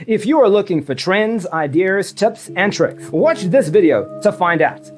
If you are looking for trends, ideas, tips, and tricks, watch this video to find out.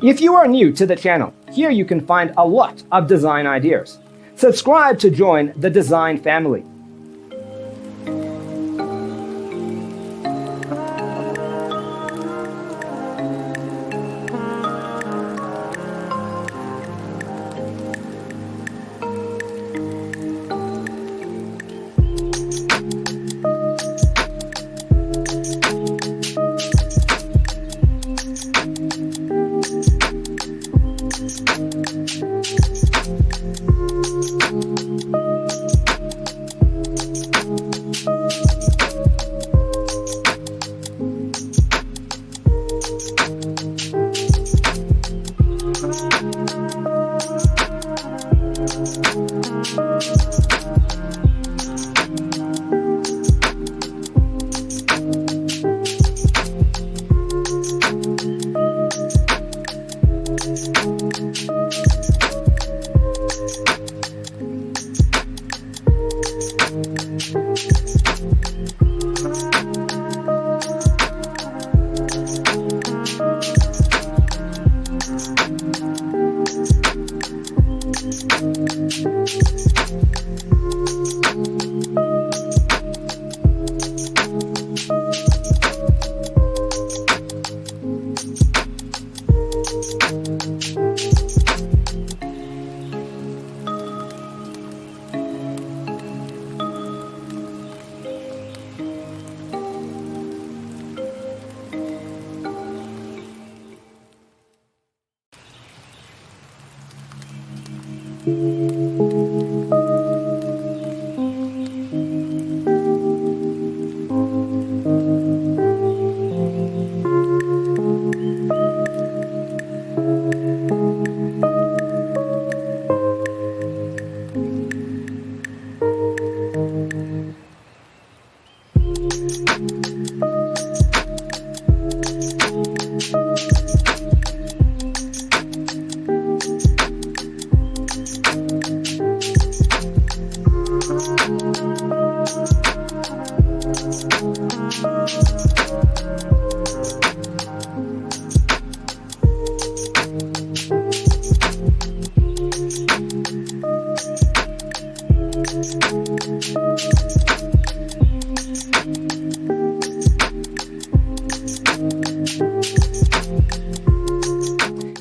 If you are new to the channel, here you can find a lot of design ideas. Subscribe to join the design family.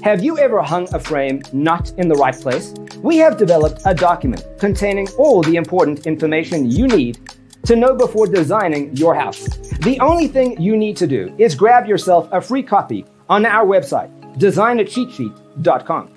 Have you ever hung a frame not in the right place? We have developed a document containing all the important information you need to know before designing your house. The only thing you need to do is grab yourself a free copy on our website, designercheatsheet.com.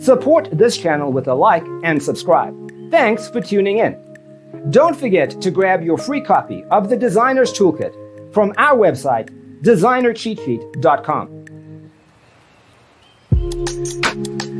Support this channel with a like and subscribe. Thanks for tuning in. Don't forget to grab your free copy of the Designer's Toolkit from our website, designercheatsheet.com.